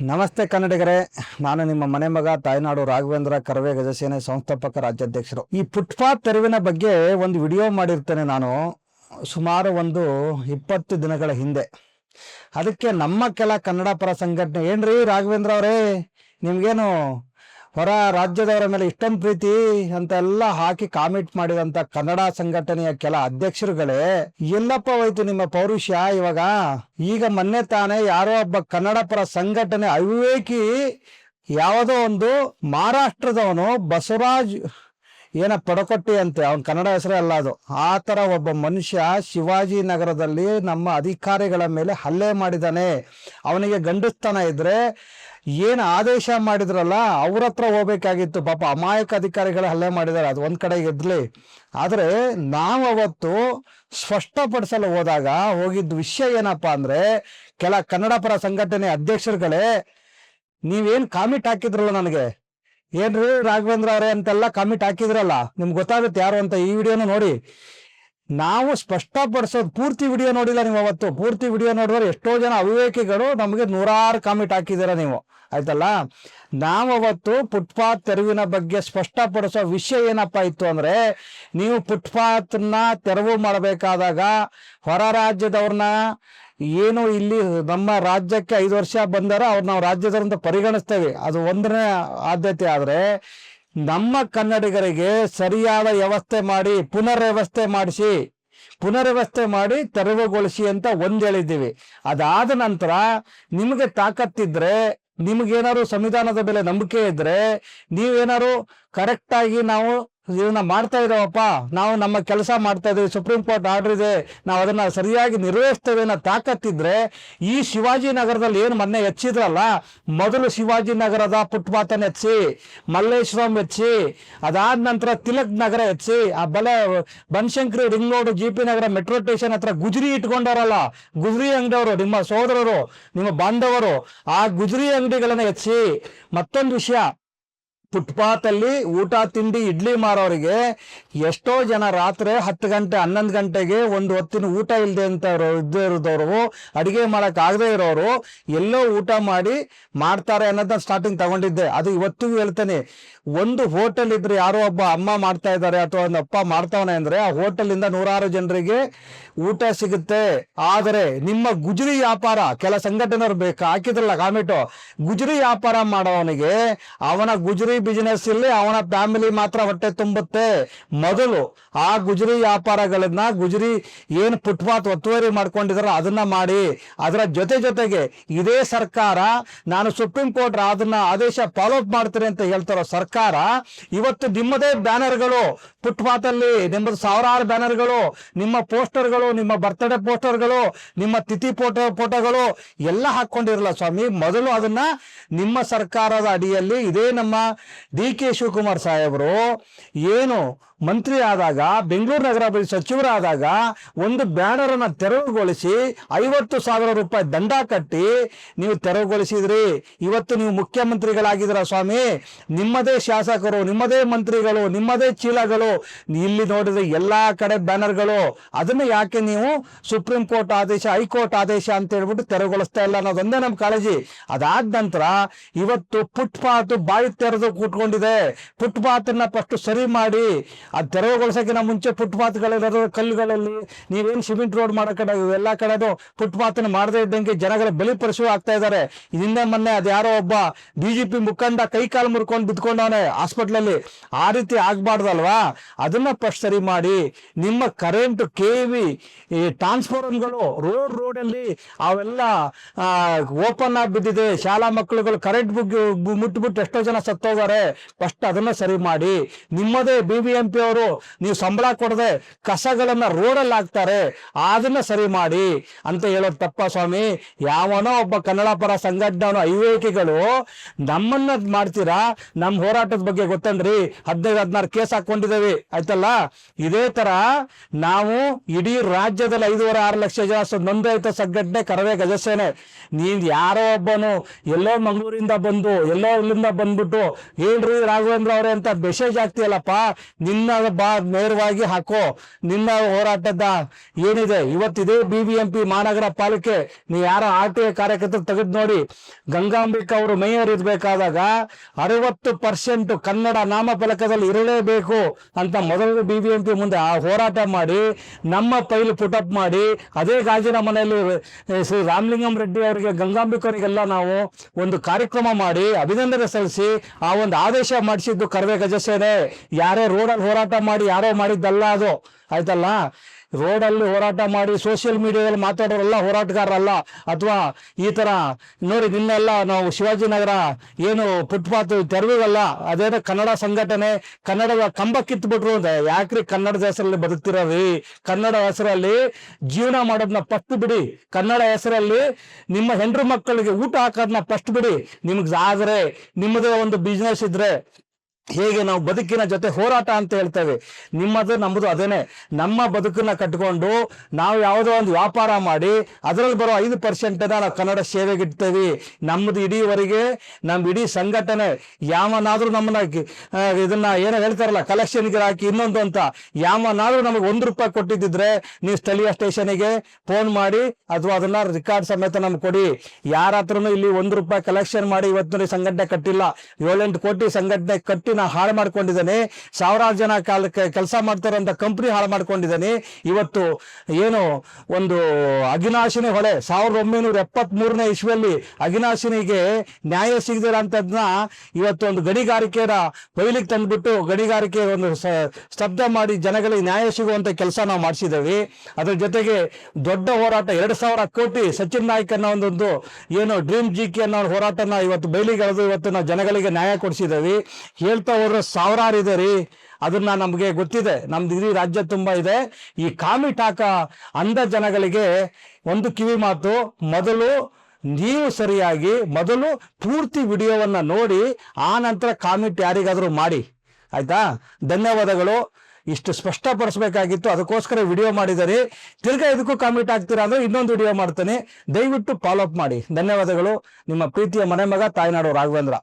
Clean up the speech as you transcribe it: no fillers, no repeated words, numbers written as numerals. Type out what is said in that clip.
ನಮಸ್ತೆ ಕನ್ನಡಿಗರೇ, ನಾನು ನಿಮ್ಮ ಮನೆ ಮಗ ತಾಯ್ನಾಡು ರಾಘವೇಂದ್ರ ಕರವೇ ಗಜಸೇನೆ ಸಂಸ್ಥಾಪಕ ರಾಜ್ಯಾಧ್ಯಕ್ಷರು. ಈ ಫುಟ್ಪಾತ್ ತೆರವಿನ ಬಗ್ಗೆ ಒಂದು ವಿಡಿಯೋ ಮಾಡಿರ್ತೇನೆ ನಾನು ಸುಮಾರು 20 ದಿನಗಳ ಹಿಂದೆ. ಅದಕ್ಕೆ ನಮ್ಮ ಕೆಲ ಕನ್ನಡ ಪರ ಸಂಘಟನೆ, ಏನ್ರಿ ರಾಘವೇಂದ್ರ ಅವರೇ ನಿಮ್ಗೇನು ಹೊರ ರಾಜ್ಯದವರ ಮೇಲೆ ಇಷ್ಟೊಂದು ಪ್ರೀತಿ ಅಂತ ಎಲ್ಲ ಹಾಕಿ ಕಾಮೆಂಟ್ ಮಾಡಿದಂತ ಕನ್ನಡ ಸಂಘಟನೆಯ ಕೆಲ ಅಧ್ಯಕ್ಷರುಗಳೇ, ಎಲ್ಲಪ್ಪ ಹೋಯ್ತು ನಿಮ್ಮ ಪೌರುಷ ಇವಾಗ? ಈಗ ಮೊನ್ನೆ ತಾನೇ ಯಾರೋ ಒಬ್ಬ ಕನ್ನಡ ಪರ ಸಂಘಟನೆ ಅವಿವೇಕಿ ಯಾವುದೋ ಒಂದು ಮಹಾರಾಷ್ಟ್ರದವನು ಬಸವರಾಜ್ ಪಡಕೊಟ್ಟಿ ಅಂತೆ, ಅವನ್ ಕನ್ನಡ ಹೆಸರೇ ಅಲ್ಲ ಅದು. ಆ ತರ ಒಬ್ಬ ಮನುಷ್ಯ ಶಿವಾಜಿನಗರದಲ್ಲಿ ನಮ್ಮ ಅಧಿಕಾರಿಗಳ ಮೇಲೆ ಹಲ್ಲೆ ಮಾಡಿದಾನೆ. ಅವನಿಗೆ ಗಂಡಸ್ತನ ಇದ್ರೆ ಆದೇಶ ಮಾಡಿದ್ರಲ್ಲ ಅವ್ರ ಹತ್ರ ಹೋಗ್ಬೇಕಾಗಿತ್ತು. ಪಾಪ ಅಮಾಯಕ ಅಧಿಕಾರಿಗಳ ಹಲ್ಲೆ ಮಾಡಿದಾರೆ, ಅದು ಒಂದ್ ಕಡೆ ಇರ್ಲಿ. ಆದ್ರೆ ನಾವು ಅವತ್ತು ಸ್ಪಷ್ಟಪಡಿಸಲು ಹೋದಾಗ ಹೋಗಿದ್ದ ವಿಷಯ ಏನಪ್ಪಾ ಅಂದ್ರೆ, ಕೆಲ ಕನ್ನಡ ಪರ ಸಂಘಟನೆ ಅಧ್ಯಕ್ಷರುಗಳೇ, ನೀವೇನ್ ಕಾಮೆಂಟ್ ಹಾಕಿದ್ರಲ್ಲ ನನಗೆ, ಏನ್ರಿ ರಾಘವೇಂದ್ರ ಅವರೇ ಅಂತೆಲ್ಲ ಕಾಮೆಂಟ್ ಹಾಕಿದ್ರಲ್ಲ, ನಿಮ್ಗೆ ಗೊತ್ತಾಗುತ್ತೆ ಯಾರು ಅಂತ. ಈ ವಿಡಿಯೋನು ನೋಡಿ. ನಾವು ಸ್ಪಷ್ಟಪಡಿಸೋದು ಪೂರ್ತಿ ವಿಡಿಯೋ ನೋಡಿಲ್ಲ ನೀವು. ಅವತ್ತು ಪೂರ್ತಿ ವಿಡಿಯೋ ನೋಡಿದ್ರೆ ಎಷ್ಟೋ ಜನ ಅವಿವೇಕಿಗಳು ನಮಗೆ 100 ಕಾಮೆಂಟ್ ಹಾಕಿದ್ದೀರ ನೀವು, ಆಯ್ತಲ್ಲ. ನಾವು ಅವತ್ತು ಫುಟ್ಪಾತ್ ತೆರವಿನ ಬಗ್ಗೆ ಸ್ಪಷ್ಟಪಡಿಸೋ ವಿಷಯ ಏನಪ್ಪಾ ಇತ್ತು ಅಂದ್ರೆ, ನೀವು ಫುಟ್ಪಾತ್ನ ತೆರವು ಮಾಡಬೇಕಾದಾಗ ಹೊರ ರಾಜ್ಯದವ್ರನ್ನ ಇಲ್ಲಿ ನಮ್ಮ ರಾಜ್ಯಕ್ಕೆ 5 ವರ್ಷ ಬಂದಾರ ಅವ್ರು ನಾವು ರಾಜ್ಯದವರಂತ ಪರಿಗಣಿಸ್ತೇವೆ, ಅದು ಒಂದನೇ ಆದ್ಯತೆ. ಆದ್ರೆ ನಮ್ಮ ಕನ್ನಡಿಗರಿಗೆ ಸರಿಯಾದ ವ್ಯವಸ್ಥೆ ಮಾಡಿ ಪುನರ್ವ್ಯವಸ್ಥೆ ಮಾಡಿ ತೆರವುಗೊಳಿಸಿ ಅಂತ ಹೇಳಿದ್ದೀವಿ. ಅದಾದ ನಂತರ ನಿಮಗೆ ತಾಕತ್ತಿದ್ರೆ, ನಿಮ್ಗೇನಾದ್ರು ಸಂವಿಧಾನದ ಮೇಲೆ ನಂಬಿಕೆ ಇದ್ರೆ, ನೀವೇನಾದ್ರು ಕರೆಕ್ಟ್ ಆಗಿ ನಾವು ಇದನ್ನ ಮಾಡ್ತಾ ಇದ್ದಾವಪ್ಪ, ನಾವು ನಮ್ಮ ಕೆಲಸ ಮಾಡ್ತಾ ಇದ್ದೀವಿ, ಸುಪ್ರೀಂ ಕೋರ್ಟ್ ಆರ್ಡರ್ ಇದೆ, ನಾವು ಅದನ್ನ ಸರಿಯಾಗಿ ನಿರ್ವಹಿಸ್ತೇವೆ ಅನ್ನೋ ತಾಕತ್ತಿದ್ರೆ, ಈ ಶಿವಾಜಿನಗರದಲ್ಲಿ ಏನು ಮೊನ್ನೆ ಹೆಚ್ಚಿದ್ರಲ್ಲ, ಮೊದಲು ಶಿವಾಜಿನಗರದ ಫುಟ್ಪಾತ್ ಹೆಚ್ಚಿ, ಮಲ್ಲೇಶ್ವರಂ ಹೆಚ್ಚಿ, ಅದಾದ ನಂತರ ತಿಲಕ್ ನಗರ ಹೆಚ್ಚಿ, ಆ ಬನಶಂಕರಿ ರಿಂಗ್ ರೋಡ್ GP ನಗರ ಮೆಟ್ರೋ ಸ್ಟೇಷನ್ ಹತ್ರ ಗುಜರಿ ಇಟ್ಕೊಂಡವರಲ್ಲ, ಗುಜರಿ ಅಂಗಡಿಯವರು, ನಿಮ್ಮ ಸೋದರರು, ನಿಮ್ಮ ಬಾಂಧವರು, ಆ ಗುಜರಿ ಅಂಗಡಿಗಳನ್ನ ಹೆಚ್ಚಿ. ಮತ್ತೊಂದು ವಿಷಯ, ಫುಟ್ಪಾತ್ ಅಲ್ಲಿ ಊಟ ತಿಂಡಿ ಇಡ್ಲಿ ಮಾರೋರಿಗೆ ಎಷ್ಟೋ ಜನ ರಾತ್ರಿ 10 ಗಂಟೆ 11 ಗಂಟೆಗೆ ಒಂದು ಹೊತ್ತಿನ ಊಟ ಇಲ್ಲದೆ ಅಂತ ಇರೋದವರು, ಅಡಿಗೆ ಮಾಡಕ್ ಆಗದೆ ಇರೋರು ಎಲ್ಲೋ ಊಟ ಮಾಡ್ತಾರೆ ಅನ್ನೋದನ್ನ ಸ್ಟಾರ್ಟಿಂಗ್ ತಗೊಂಡಿದ್ದೆ. ಅದು ಇವತ್ತಿಗೂ ಹೇಳ್ತೇನೆ, ಒಂದು ಹೋಟೆಲ್ ಇದ್ರೆ ಯಾರೋ ಒಬ್ಬ ಅಮ್ಮ ಮಾಡ್ತಾ ಇದ್ದಾರೆ ಅಥವಾ ಒಂದು ಅಪ್ಪ ಮಾಡ್ತಾವನೆ ಅಂದ್ರೆ ಆ ಹೋಟೆಲ್ ಇಂದ 100 ಜನರಿಗೆ ಊಟ ಸಿಗುತ್ತೆ. ಆದರೆ ನಿಮ್ಮ ಗುಜರಿ ವ್ಯಾಪಾರ, ಕೆಲ ಸಂಘಟನೆಯವರು ಹಾಕಿದ್ರಲ್ಲ ಕಾಮೆಂಟು, ಗುಜರಿ ವ್ಯಾಪಾರ ಮಾಡೋವನಿಗೆ ಅವನ ಗುಜರಿ ಬಿಸಿನೆಸ್ ಇಲ್ಲಿ ಅವನ ಫ್ಯಾಮಿಲಿ ಮಾತ್ರ ಹೊಟ್ಟೆ ತುಂಬುತ್ತೆ. ಮೊದಲು ಆ ಗುಜರಿ ವ್ಯಾಪಾರಗಳನ್ನ, ಗುಜರಿ ಏನು ಫುಟ್ಪಾತ್ ಒತ್ತುವರಿ ಮಾಡ್ಕೊಂಡಿದಾರ ಅದನ್ನ ಮಾಡಿ. ಅದರ ಜೊತೆಗೆ ಇದೇ ಸರ್ಕಾರ, ನಾನು ಸುಪ್ರೀಂ ಕೋರ್ಟ್ ಅದನ್ನ ಆದೇಶ ಫಾಲೋ ಅಪ್ ಮಾಡ್ತೀನಿ ಅಂತ ಹೇಳ್ತಾರೋ ಸರ್ಕಾರ, ಇವತ್ತು ನಿಮ್ಮದೇ ಬ್ಯಾನರ್ಗಳು ಫುಟ್ಪಾತ್ ಅಲ್ಲಿ, ನಿಮ್ಮದು ಸಾವಿರಾರು ಬ್ಯಾನರ್ಗಳು, ನಿಮ್ಮ ಪೋಸ್ಟರ್ಗಳು, ನಿಮ್ಮ ಬರ್ತ್ಡೇ ಪೋಸ್ಟರ್ಗಳು, ನಿಮ್ಮ ತಿಥಿ ಫೋಟೋಗಳು ಎಲ್ಲ ಹಾಕೊಂಡಿರಲ್ಲ ಸ್ವಾಮಿ. ಮೊದಲು ಅದನ್ನ ನಿಮ್ಮ ಸರ್ಕಾರದ ಅಡಿಯಲ್ಲಿ, ಇದೇ ನಮ್ಮ DK ಶಿವಕುಮಾರ್ ಸಾಹೇಬರು ಏನು ಮಂತ್ರಿ ಆದಾಗ, ಬೆಂಗಳೂರು ನಗರಾಭಿವೃದ್ಧಿ ಸಚಿವರಾದಾಗ ಒಂದು ಬ್ಯಾನರ್ ಅನ್ನ ತೆರವುಗೊಳಿಸಿ 50,000 ರೂಪಾಯಿ ದಂಡ ಕಟ್ಟಿ ನೀವು ತೆರವುಗೊಳಿಸಿದ್ರಿ. ಇವತ್ತು ನೀವು ಮುಖ್ಯಮಂತ್ರಿಗಳಾಗಿದ್ದೀರ ಸ್ವಾಮಿ. ನಿಮ್ಮದೇ ಶಾಸಕರು, ನಿಮ್ಮದೇ ಮಂತ್ರಿಗಳು, ನಿಮ್ಮದೇ ಚೀಲಗಳು, ಇಲ್ಲಿ ನೋಡಿದ್ರೆ ಎಲ್ಲಾ ಕಡೆ ಬ್ಯಾನರ್ಗಳು. ಅದನ್ನ ಯಾಕೆ ನೀವು ಸುಪ್ರೀಂ ಕೋರ್ಟ್ ಆದೇಶ, ಹೈಕೋರ್ಟ್ ಆದೇಶ ಅಂತ ಹೇಳ್ಬಿಟ್ಟು ತೆರವುಗೊಳಿಸ್ತಾ ಇಲ್ಲ ಅನ್ನೋದೊಂದೇ ನಮ್ಮ ಕಾಳಜಿ. ಅದಾದ ನಂತರ ಇವತ್ತು ಫುಟ್ಪಾತ್ ಬಾಯಿ ತೆರೆದು ಕೂತ್ಕೊಂಡಿದೆ. ಫುಟ್ಪಾತ್ ಅನ್ನ ಫಸ್ಟ್ ಸರಿ ಮಾಡಿ, ಅದು ತೆರವುಗೊಳಿಸೋಕ್ಕಿಂತ ಮುಂಚೆ ಫುಟ್ಪಾತ್ಗಳಿರೋದು ಕಲ್ಲುಗಳಲ್ಲಿ, ನೀವೇನು ಸಿಮೆಂಟ್ ರೋಡ್ ಮಾಡೋ ಕಡೆ ಎಲ್ಲ ಕಡೆದು ಫುಟ್ಪಾತ್ ಮಾಡದೇ ಇದ್ದಂಗೆ ಜನಗಳ ಬಲಿಪಡಿಸುವ ಆಗ್ತಾ ಇದ್ದಾರೆ. ಇದರಿಂದ ಮೊನ್ನೆ ಅದು ಯಾರೋ ಒಬ್ಬ BJP ಮುಖಂಡ ಕೈಕಾಲು ಮುರ್ಕೊಂಡು ಬಿದ್ಕೊಂಡವನೆ ಹಾಸ್ಪಿಟ್ಲಲ್ಲಿ. ಆ ರೀತಿ ಆಗ್ಬಾರ್ದಲ್ವಾ? ಅದನ್ನ ಫಸ್ಟ್ ಸರಿ ಮಾಡಿ. ನಿಮ್ಮ ಕರೆಂಟ್ KV ಟ್ರಾನ್ಸ್ಫಾರ್ಮರ್ಗಳು ರೋಡಲ್ಲಿ ಅವೆಲ್ಲ ಓಪನ್ ಆಗಿ ಬಿದ್ದಿದೆ. ಶಾಲಾ ಮಕ್ಕಳುಗಳು ಕರೆಂಟ್ ಮುಟ್ಬಿಟ್ಟು ಎಷ್ಟೋ ಜನ ಸತ್ತೋಗಾರೆ. ಫಸ್ಟ್ ಅದನ್ನ ಸರಿ ಮಾಡಿ. ನಿಮ್ಮದೇ BBMP ಅವರು ನೀವು ಸಂಬಳ ಕೊಡದೆ ಕಸಗಳನ್ನ ರೋಡಲ್ಲಿ ಹಾಕ್ತಾರೆ, ಅದನ್ನ ಸರಿ ಮಾಡಿ ಅಂತ ಹೇಳೋದು ತಪ್ಪ ಸ್ವಾಮಿ? ಯಾವನೋ ಒಬ್ಬ ಕನ್ನಡ ಪರ ಸಂಘಟನೆ ಅವಿವೇಕಿಗಳು ನಮ್ಮನ್ನ ಮಾಡ್ತೀರಾ. ನಮ್ಮ ಹೋರಾಟದ ಬಗ್ಗೆ ಗೊತ್ತನ್ರಿ, 15-16 ಕೇಸ್ ಹಾಕೊಂಡಿದ್ದೇವೆ, ಆಯ್ತಲ್ಲ. ಇದೇ ತರ ನಾವು ಇಡೀ ರಾಜ್ಯದಲ್ಲಿ 5.5-6 ಲಕ್ಷ ಜನ ನೋಂದಾಯಿತ ಸಂಘಟನೆ ಕರವೇ ಗಜಸೇನೆ. ನೀನ್ ಯಾರೋ ಒಬ್ಬನು ಎಲ್ಲೋ ಮಂಗಳೂರಿಂದ ಬಂದು ಎಲ್ಲೋ ಇಲ್ಲಿಂದ ಬಂದ್ಬಿಟ್ಟು ಹೇಳ್ರಿ ರಾಘವೇಂದ್ರ ಅವರೇ ಅಂತ ಮೆಸೇಜ್ ಆಗ್ತೀಯಲ್ಲಪ್ಪ, ನಿನ್ನ ಬಾ ನೇರವಾಗಿ ಹಾಕೋ ನಿನ್ನ ಹೋರಾಟದ ಏನಿದೆ. ಇವತ್ತಿದೆ BBMP ಮಹಾನಗರ ಪಾಲಿಕೆ, ನೀವು ಯಾರ RTI ಕಾರ್ಯಕರ್ತರು ತೆಗೆದು ನೋಡಿ, ಗಂಗಾಂಬಿಕಾ ಅವರು ಮೇಯರ್ ಇರ್ಬೇಕಾದಾಗ 60% ಕನ್ನಡ ನಾಮಫಲಕದಲ್ಲಿ ಇರಲೇಬೇಕು ಅಂತ ಮೊದಲು BBMP ಮುಂದೆ ಹೋರಾಟ ಮಾಡಿ ನಮ್ಮ ಫೈಲ್ ಪುಟಪ್ ಮಾಡಿ, ಅದೇ ಗಾಜಿನ ಮನೆಯಲ್ಲಿ ಶ್ರೀ ರಾಮಲಿಂಗಂ ರೆಡ್ಡಿ ಅವರಿಗೆ, ಗಂಗಾಂಬಿಕರಿಗೆಲ್ಲ ನಾವು ಒಂದು ಕಾರ್ಯಕ್ರಮ ಮಾಡಿ ಅಭಿನಂದನೆ ಸಲ್ಲಿಸಿ ಆ ಒಂದು ಆದೇಶ ಮಾಡಿಸಿದ್ದು ಕರವೇ ಗಜಸೇನೆ. ಯಾರೇ ರೋಡಲ್ಲಿ ಹೋರಾಟ ಮಾಡಿ ಯಾರೋ ಮಾಡಿದ್ದಲ್ಲ ಅದು, ಆಯ್ತಲ್ಲ. ರೋಡಲ್ಲಿ ಹೋರಾಟ ಮಾಡಿ ಸೋಷಿಯಲ್ ಮೀಡಿಯಾದಲ್ಲಿ ಮಾತಾಡೋರೆಲ್ಲ ಹೋರಾಟಗಾರರಲ್ಲ. ಅಥವಾ ಈ ತರ ನೋಡಿ, ನಿನ್ನೆಲ್ಲ ನಾವು ಶಿವಾಜಿನಗರ ಏನು ಫುಟ್ಪಾತ್ ತೆರವಿಗಲ್ಲ, ಅದೇನೋ ಕನ್ನಡ ಸಂಘಟನೆ ಕನ್ನಡದ ಕಂಬ ಕಿತ್ಬಿಟ್ರು ಅಂತ. ಯಾಕ್ರಿ ಕನ್ನಡದ ಹೆಸರಲ್ಲಿ ಬದುಕ್ತಿರೋರಿ? ಕನ್ನಡ ಹೆಸರಲ್ಲಿ ಜೀವನ ಮಾಡೋದನ್ನ ಫಸ್ಟ್ ಬಿಡಿ. ಕನ್ನಡ ಹೆಸರಲ್ಲಿ ನಿಮ್ಮ ಹೆಂಡ್ರು ಮಕ್ಕಳಿಗೆ ಊಟ ಹಾಕೋದನ್ನ ಫಸ್ಟ್ ಬಿಡಿ. ನಿಮ್ಗೆ ಆದ್ರೆ ನಿಮ್ಮದೇ ಒಂದು ಬಿಸ್ನೆಸ್ ಇದ್ರೆ ಹೇಗೆ ನಾವು ಬದುಕಿನ ಜೊತೆ ಹೋರಾಟ ಅಂತ ಹೇಳ್ತೇವೆ, ನಿಮ್ಮದು ನಮ್ಮದು ಅದೇನೆ. ನಮ್ಮ ಬದುಕನ್ನ ಕಟ್ಕೊಂಡು ನಾವು ಯಾವುದೋ ಒಂದು ವ್ಯಾಪಾರ ಮಾಡಿ ಅದರಲ್ಲಿ ಬರೋ 5% ನಾವು ಕನ್ನಡ ಸೇವೆಗೆ ಇಡ್ತೇವೆ. ನಮ್ಮದು ಇಡೀವರೆಗೆ ನಮ್ಮ ಇಡೀ ಸಂಘಟನೆ ಯಾವನಾದ್ರೂ ನಮ್ಮನ್ನ ಇದನ್ನ ಏನೋ ಹೇಳ್ತಾರಲ್ಲ ಕಲೆಕ್ಷನ್ಗೆ ಹಾಕಿ ಇನ್ನೊಂದು ಅಂತ, ಯಾವನಾದ್ರೂ ನಮಗೆ ₹1 ಕೊಟ್ಟಿದ್ದಿದ್ರೆ ನೀವು ಸ್ಥಳೀಯ ಸ್ಟೇಷನ್ಗೆ ಫೋನ್ ಮಾಡಿ ಅಥವಾ ಅದನ್ನ ರೆಕಾರ್ಡ್ ಸಮೇತ ನಮ್ಗೆ ಕೊಡಿ. ಯಾರ ಹತ್ರನೂ ಇಲ್ಲಿ ₹1 ಕಲೆಕ್ಷನ್ ಮಾಡಿ ಇವತ್ತು ಸಂಘಟನೆ ಕಟ್ಟಿಲ್ಲ. 7-8 ಕೋಟಿ ಸಂಘಟನೆ ಕಟ್ಟಿ ನಾ ಹಾಳು ಮಾಡ್ಕೊಂಡಿದ್ದೇನೆ. ಸಾವಿರಾರು ಜನ ಕೆಲಸ ಮಾಡ್ತಾರಂತ ಕಂಪ್ನಿ ಹಾಳು ಮಾಡ್ಕೊಂಡಿದ್ದೇನೆ. ಇವತ್ತು ಏನು ಒಂದು ಅಘಿನಾಶಿನಿ ಹೊಳೆ 1973ನೇ ಇಸ್ವಿಯಲ್ಲಿ ಅಘಿನಾಶಿನಿಗೆ ನ್ಯಾಯ ಸಿಗದಿಲ್ಲ ಅಂತದ್ನ ಇವತ್ತು ಒಂದು ಗಣಿಗಾರಿಕೆಯ ಬಯಲಿಗೆ ತಂದ್ಬಿಟ್ಟು ಗಣಿಗಾರಿಕೆ ಒಂದು ಸ್ತಬ್ಧ ಮಾಡಿ ಜನಗಳಿಗೆ ನ್ಯಾಯ ಸಿಗುವಂತ ಕೆಲಸ ನಾವು ಮಾಡಿಸಿದ್ದೇವೆ. ಅದ್ರ ಜೊತೆಗೆ ದೊಡ್ಡ ಹೋರಾಟ 2,000 ಕೋಟಿ ಸಚಿನ್ ನಾಯ್ಕ್ ಅನ್ನೋ ಒಂದು ಏನು ಡ್ರೀಮ್ GK ಅನ್ನೋ ಹೋರಾಟನ ಇವತ್ತು ಬಯಲಿಗೆ ಎಳೆದು ಇವತ್ತು ನಾವು ಜನಗಳಿಗೆ ನ್ಯಾಯ ಕೊಡಿಸಿದ್ದೇವೆ. ಹೇಳ್ತಾ ಹೋದ್ರೆ ಸಾವಿರಾರು ಇದೆ ರೀ. ಅದನ್ನ ನಮ್ಗೆ ಗೊತ್ತಿದೆ, ನಮ್ದು ಇಡೀ ರಾಜ್ಯ ತುಂಬಾ ಇದೆ. ಈ ಕಾಮಿಟ್ ಹಾಕ ಅಂಧ ಜನಗಳಿಗೆ ಒಂದು ಕಿವಿ ಮಾತು, ಮೊದಲು ನೀವು ಸರಿಯಾಗಿ ಮೊದಲು ಪೂರ್ತಿ ವಿಡಿಯೋವನ್ನ ನೋಡಿ ಆ ನಂತರ ಕಾಮಿಟ್ ಯಾರಿಗಾದ್ರೂ ಮಾಡಿ, ಆಯ್ತಾ? ಧನ್ಯವಾದಗಳು. ಇಷ್ಟು ಸ್ಪಷ್ಟಪಡಿಸ್ಬೇಕಾಗಿತ್ತು, ಅದಕ್ಕೋಸ್ಕರ ವಿಡಿಯೋ ಮಾಡಿದರೆ. ತಿರ್ಗಾ ಇದಕ್ಕೂ ಕಾಮಿಟ್ ಆಗ್ತೀರಾ ಅಂದ್ರೆ ಇನ್ನೊಂದು ವಿಡಿಯೋ ಮಾಡ್ತೇನೆ, ದಯವಿಟ್ಟು ಫಾಲೋ ಅಪ್ ಮಾಡಿ. ಧನ್ಯವಾದಗಳು. ನಿಮ್ಮ ಪ್ರೀತಿಯ ಮನೆ ಮಗ ತಾಯ್ನಾಡು ರಾಘವೇಂದ್ರ.